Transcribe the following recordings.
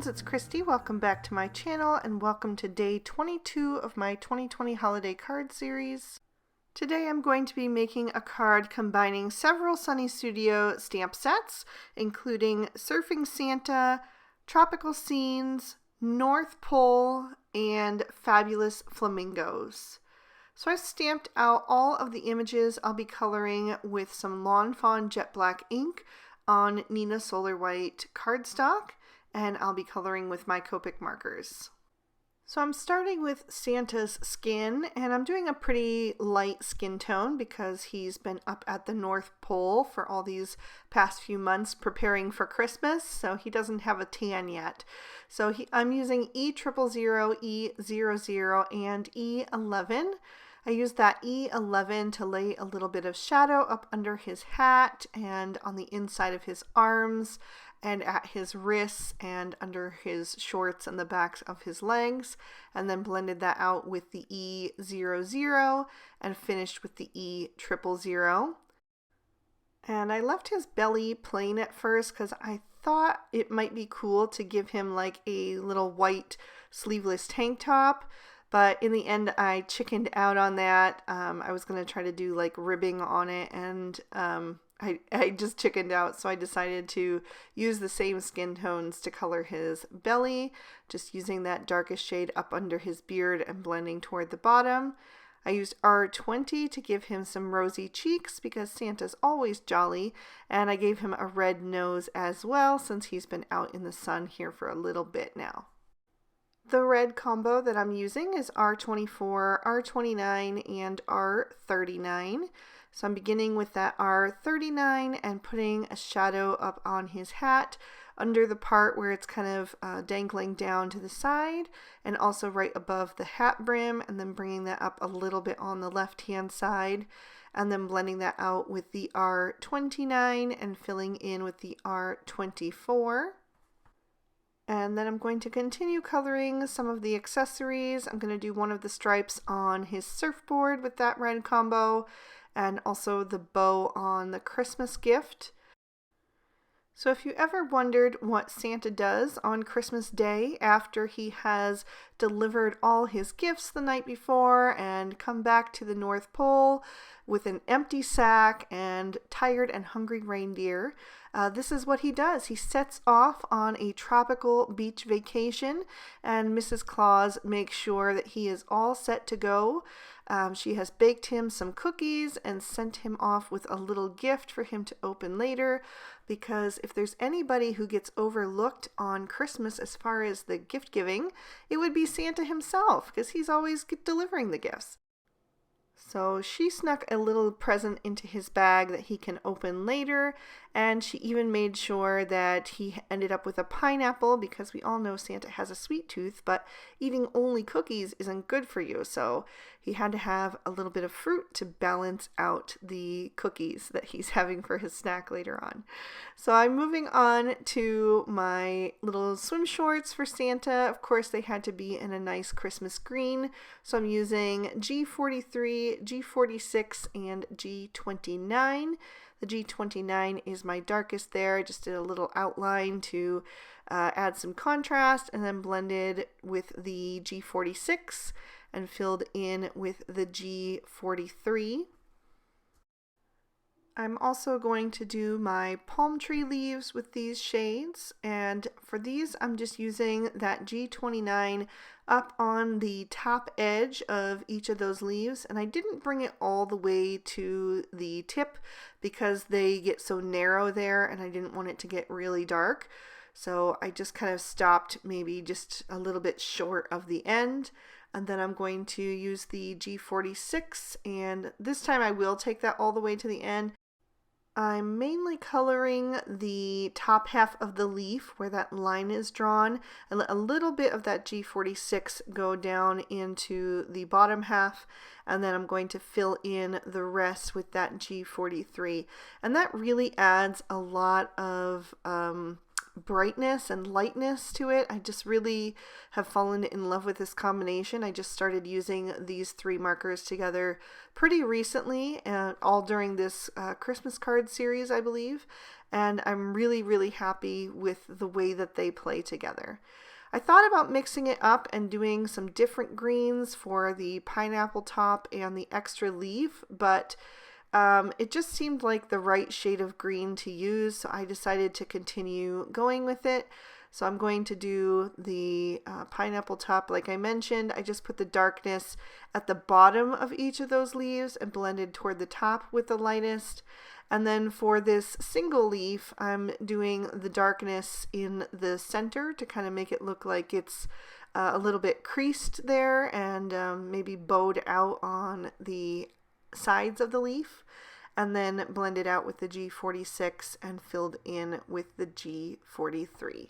friends, it's Christy. Welcome back to my channel and welcome to day 22 of my 2020 holiday card series. Today I'm going to be making a card combining several Sunny Studio stamp sets, including Surfing Santa, Tropical Scenes, North Pole, and Fabulous Flamingos. So I stamped out all of the images I'll be coloring with some Lawn Fawn Jet Black ink on Nina Solar White cardstock, and I'll be coloring with my Copic markers. So I'm starting with Santa's skin, and I'm doing a pretty light skin tone because he's been up at the North Pole for all these past few months preparing for Christmas, so he doesn't have a tan yet. So I'm using E000, E00, and E11. I used that E11 to lay a little bit of shadow up under his hat and on the inside of his arms and at his wrists and under his shorts and the backs of his legs, and then blended that out with the E00 and finished with the E000. And I left his belly plain at first because I thought it might be cool to give him like a little white sleeveless tank top. But in the end, I chickened out on that. I was going to try to do like ribbing on it, and I just chickened out. So I decided to use the same skin tones to color his belly, just using that darkest shade up under his beard and blending toward the bottom. I used R20 to give him some rosy cheeks because Santa's always jolly, and I gave him a red nose as well since he's been out in the sun here for a little bit now. The red combo that I'm using is R24, R29, and R39. So I'm beginning with that R39 and putting a shadow up on his hat under the part where it's kind of dangling down to the side, and also right above the hat brim, and then bringing that up a little bit on the left-hand side, and then blending that out with the R29 and filling in with the R24. And then I'm going to continue coloring some of the accessories. I'm going to do one of the stripes on his surfboard with that red combo, and also the bow on the Christmas gift. So if you ever wondered what Santa does on Christmas Day after he has delivered all his gifts the night before and come back to the North Pole with an empty sack and tired and hungry reindeer, this is what he does. He sets off on a tropical beach vacation, and Mrs. Claus makes sure that he is all set to go. She has baked him some cookies and sent him off with a little gift for him to open later, because if there's anybody who gets overlooked on Christmas as far as the gift giving, it would be Santa himself, because he's always delivering the gifts. So she snuck a little present into his bag that he can open later, and she even made sure that he ended up with a pineapple, because we all know Santa has a sweet tooth, but eating only cookies isn't good for you, so he had to have a little bit of fruit to balance out the cookies that he's having for his snack later on. So I'm moving on to my little swim shorts for Santa. Of course, they had to be in a nice Christmas green, so I'm using G43, G46, and G29. The G29 is my darkest there. I just did a little outline to add some contrast, and then blended with the G46 and filled in with the G43. I'm also going to do my palm tree leaves with these shades, and for these I'm just using that G29 up on the top edge of each of those leaves, and I didn't bring it all the way to the tip because they get so narrow there and I didn't want it to get really dark. So I just kind of stopped maybe just a little bit short of the end. And then I'm going to use the G46, and this time I will take that all the way to the end. I'm mainly coloring the top half of the leaf where that line is drawn, and let a little bit of that G46 go down into the bottom half, and then I'm going to fill in the rest with that G43. And that really adds a lot of brightness and lightness to it. I just really have fallen in love with this combination. I just started using these 3 markers together pretty recently, and all during this Christmas card series, I believe, and I'm really happy with the way that they play together. I thought about mixing it up and doing some different greens for the pineapple top and the extra leaf, but it just seemed like the right shade of green to use, so I decided to continue going with it. So I'm going to do the pineapple top like I mentioned. I just put the darkness at the bottom of each of those leaves and blended toward the top with the lightest. And then for this single leaf, I'm doing the darkness in the center to kind of make it look like it's a little bit creased there and maybe bowed out on the sides of the leaf, and then blended out with the G46 and filled in with the G43.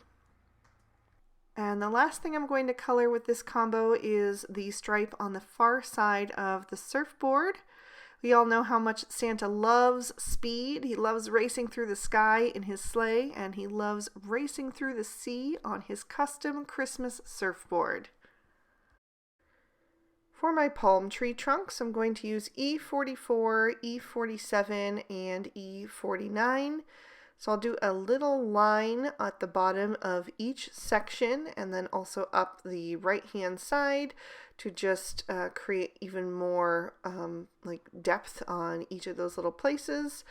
And the last thing I'm going to color with this combo is the stripe on the far side of the surfboard. We all know how much Santa loves speed. He loves racing through the sky in his sleigh, and he loves racing through the sea on his custom Christmas surfboard. For my palm tree trunks, I'm going to use E44, E47, and E49. So I'll do a little line at the bottom of each section and then also up the right-hand side to just create even more like depth on each of those little places.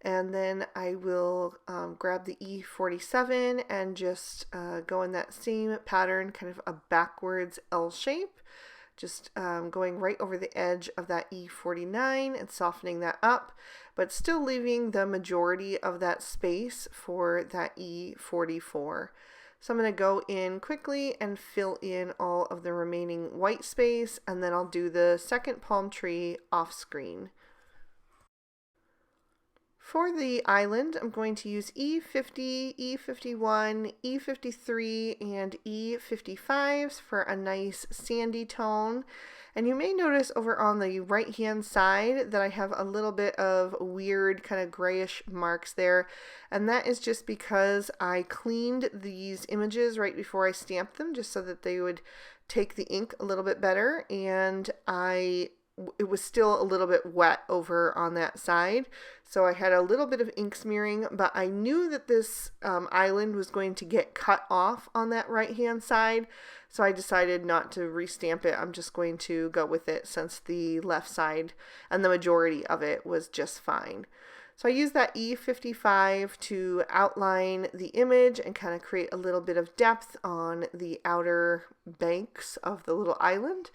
And then I will grab the E47 and just go in that same pattern, kind of a backwards L shape. Just going right over the edge of that E49 and softening that up, but still leaving the majority of that space for that E44. So I'm going to go in quickly and fill in all of the remaining white space, and then I'll do the second palm tree off screen. For the island, I'm going to use E50, E51, E53, and E55s for a nice sandy tone. And you may notice over on the right-hand side that I have a little bit of weird kind of grayish marks there. And that is just because I cleaned these images right before I stamped them, just so that they would take the ink a little bit better. And it was still a little bit wet over on that side, so I had a little bit of ink smearing, but I knew that this island was going to get cut off on that right hand side, so I decided not to restamp it. I'm just going to go with it since the left side and the majority of it was just fine. So I used that E55 to outline the image and kind of create a little bit of depth on the outer banks of the little island.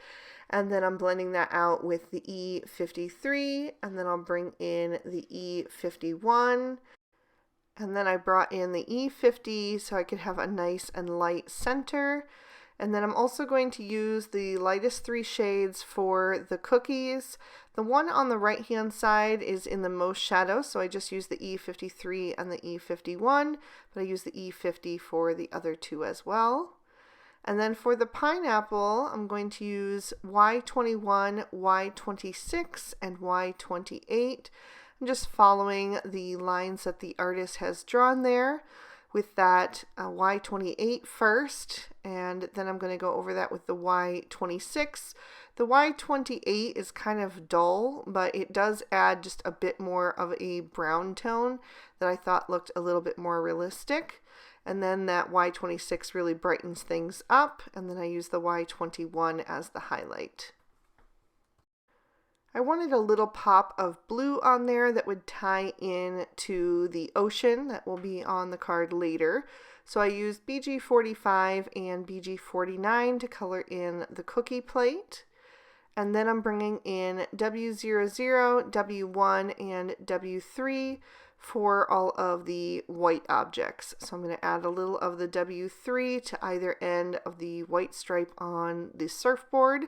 And then I'm blending that out with the E53, and then I'll bring in the E51, and then I brought in the E50 so I could have a nice and light center. And then I'm also going to use the lightest 3 shades for the cookies. The one on the right hand side is in the most shadow, so I just use the E53 and the E51, but I use the E50 for the other 2 as well. And then for the pineapple, I'm going to use Y21, Y26, and Y28. I'm just following the lines that the artist has drawn there with that Y28 first, and then I'm going to go over that with the Y26. The Y28 is kind of dull, but it does add just a bit more of a brown tone that I thought looked a little bit more realistic. And then that Y26 really brightens things up, and then I use the Y21 as the highlight. I wanted a little pop of blue on there that would tie in to the ocean that will be on the card later. So I used BG45 and BG49 to color in the cookie plate. And then I'm bringing in W00, W1, and W3 for all of the white objects. So I'm going to add a little of the W3 to either end of the white stripe on the surfboard,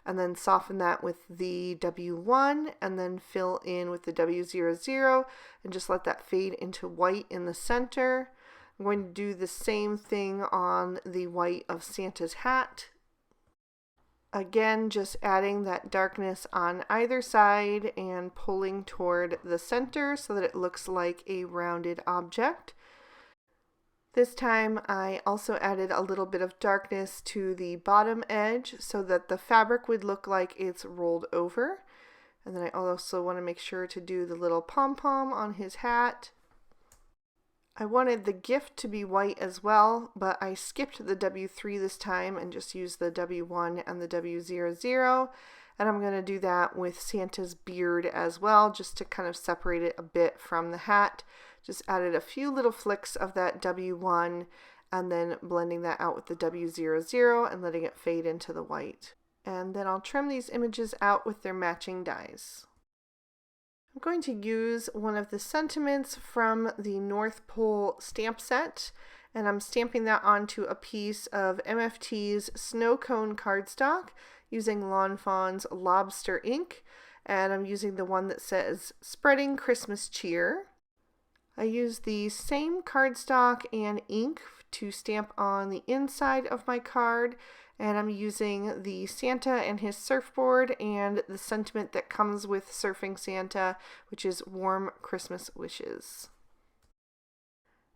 and then soften that with the W1, and then fill in with the W00 and just let that fade into white in the center. I'm going to do the same thing on the white of Santa's hat. Again, just adding that darkness on either side and pulling toward the center so that it looks like a rounded object. This time I also added a little bit of darkness to the bottom edge so that the fabric would look like it's rolled over. And then I also want to make sure to do the little pom-pom on his hat. I wanted the gift to be white as well, but I skipped the W3 this time and just used the W1 and the W00. And I'm going to do that with Santa's beard as well, just to kind of separate it a bit from the hat. Just added a few little flicks of that W1 and then blending that out with the W00 and letting it fade into the white. And then I'll trim these images out with their matching dies. I'm going to use one of the sentiments from the North Pole stamp set, and I'm stamping that onto a piece of MFT's Snow Cone cardstock using Lawn Fawn's Lobster ink, and I'm using the one that says Spreading Christmas Cheer. I used the same cardstock and ink to stamp on the inside of my card, and I'm using the Santa and his surfboard and the sentiment that comes with Surfing Santa, which is Warm Christmas Wishes.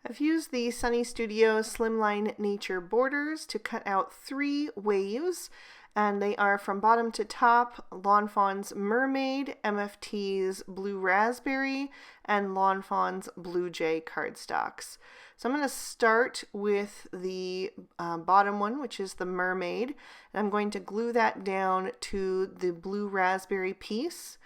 I've used the Sunny Studio Slimline Nature borders to cut out 3 waves, and they are from bottom to top Lawn Fawn's Mermaid, MFT's Blue Raspberry, and Lawn Fawn's Blue Jay cardstocks. So I'm going to start with the bottom one, which is the Mermaid, and I'm going to glue that down to the Blue Raspberry piece.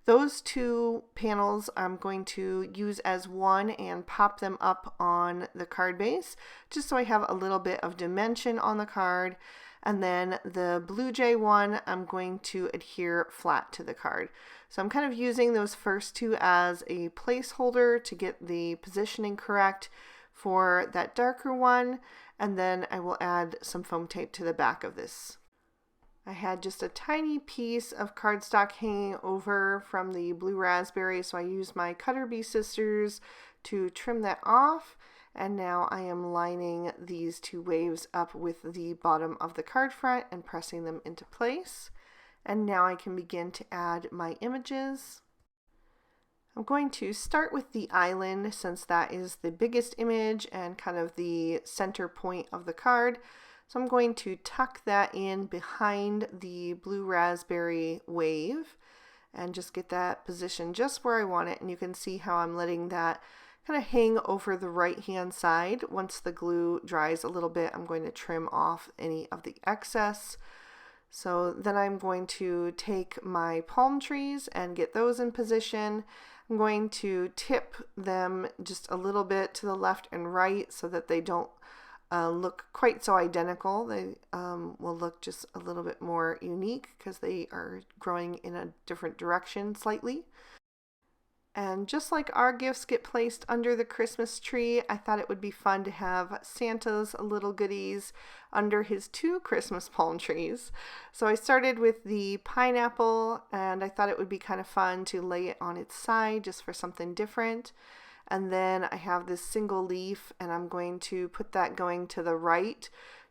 Those 2 panels I'm going to use as one and pop them up on the card base, just so I have a little bit of dimension on the card. And then the Blue Jay one I'm going to adhere flat to the card. So I'm kind of using those first 2 as a placeholder to get the positioning correct for that darker one, and then I will add some foam tape to the back of this. I had just a tiny piece of cardstock hanging over from the Blue Raspberry, so I used my Cutter Bee scissors to trim that off, and now I am lining these 2 waves up with the bottom of the card front and pressing them into place. And now I can begin to add my images. I'm going to start with the island, since that is the biggest image and kind of the center point of the card. So I'm going to tuck that in behind the Blue Raspberry wave and just get that positioned just where I want it. And you can see how I'm letting that kind of hang over the right hand side. Once the glue dries a little bit, I'm going to trim off any of the excess. So then I'm going to take my palm trees and get those in position. I'm going to tip them just a little bit to the left and right so that they don't look quite so identical. They will look just a little bit more unique because they are growing in a different direction slightly. And just like our gifts get placed under the Christmas tree, I thought it would be fun to have Santa's little goodies under his 2 Christmas palm trees. So I started with the pineapple, and I thought it would be kind of fun to lay it on its side just for something different. And then I have this single leaf, and I'm going to put that going to the right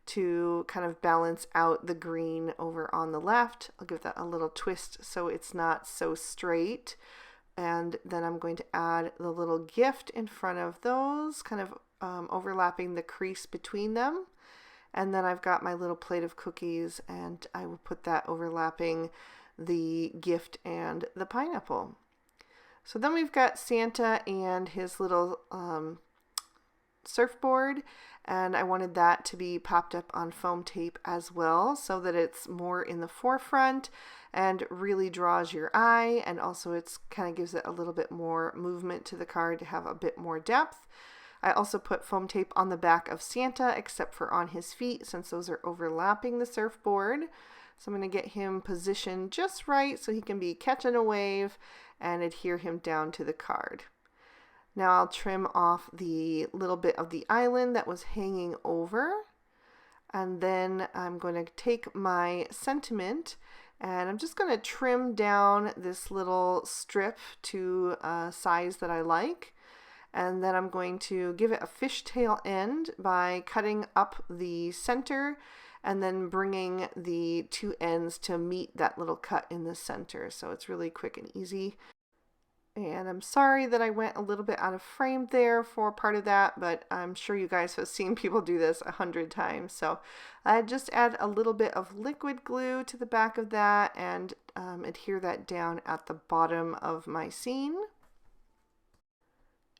to kind of balance out the green over on the left. I'll give that a little twist so it's not so straight. And then I'm going to add the little gift in front of those, kind of overlapping the crease between them. And then I've got my little plate of cookies, and I will put that overlapping the gift and the pineapple. So then we've got Santa and his little surfboard, and I wanted that to be popped up on foam tape as well so that it's more in the forefront and really draws your eye, and also it's kind of gives it a little bit more movement to the card to have a bit more depth. I also put foam tape on the back of Santa except for on his feet, since those are overlapping the surfboard. So I'm going to get him positioned just right so he can be catching a wave and adhere him down to the card. Now I'll trim off the little bit of the island that was hanging over, and then I'm going to take my sentiment and I'm just going to trim down this little strip to a size that I like, and then I'm going to give it a fishtail end by cutting up the center and then bringing the 2 ends to meet that little cut in the center. So it's really quick and easy. And I'm sorry that I went a little bit out of frame there for part of that, but I'm sure you guys have seen people do this 100 times. So I just add a little bit of liquid glue to the back of that and adhere that down at the bottom of my scene.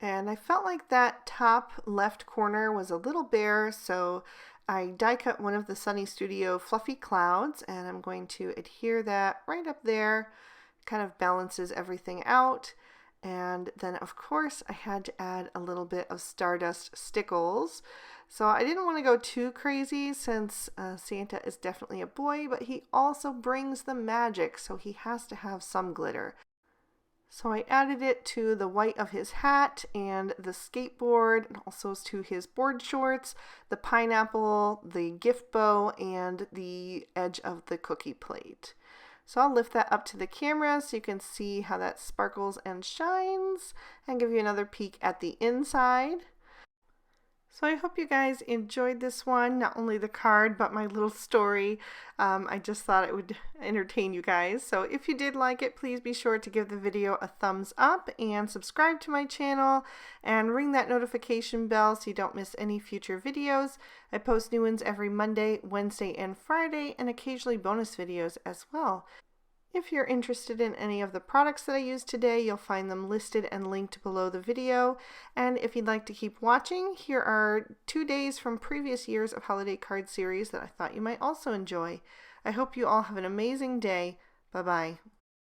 And I felt like that top left corner was a little bare, so I die cut one of the Sunny Studio fluffy clouds, and I'm going to adhere that right up there. Kind of balances everything out. And then of course I had to add a little bit of Stardust Stickles. So I didn't want to go too crazy since Santa is definitely a boy, but he also brings the magic, so he has to have some glitter. So I added it to the white of his hat and the skateboard, and also to his board shorts, the pineapple, the gift bow, and the edge of the cookie plate. So I'll lift that up to the camera so you can see how that sparkles and shines, and give you another peek at the inside. So I hope you guys enjoyed this one, not only the card, but my little story. I just thought it would entertain you guys. So if you did like it, please be sure to give the video a thumbs up and subscribe to my channel and ring that notification bell so you don't miss any future videos. I post new ones every Monday, Wednesday, and Friday, and occasionally bonus videos as well. If you're interested in any of the products that I used today, you'll find them listed and linked below the video. And if you'd like to keep watching, here are 2 days from previous years of holiday card series that I thought you might also enjoy. I hope you all have an amazing day. Bye-bye.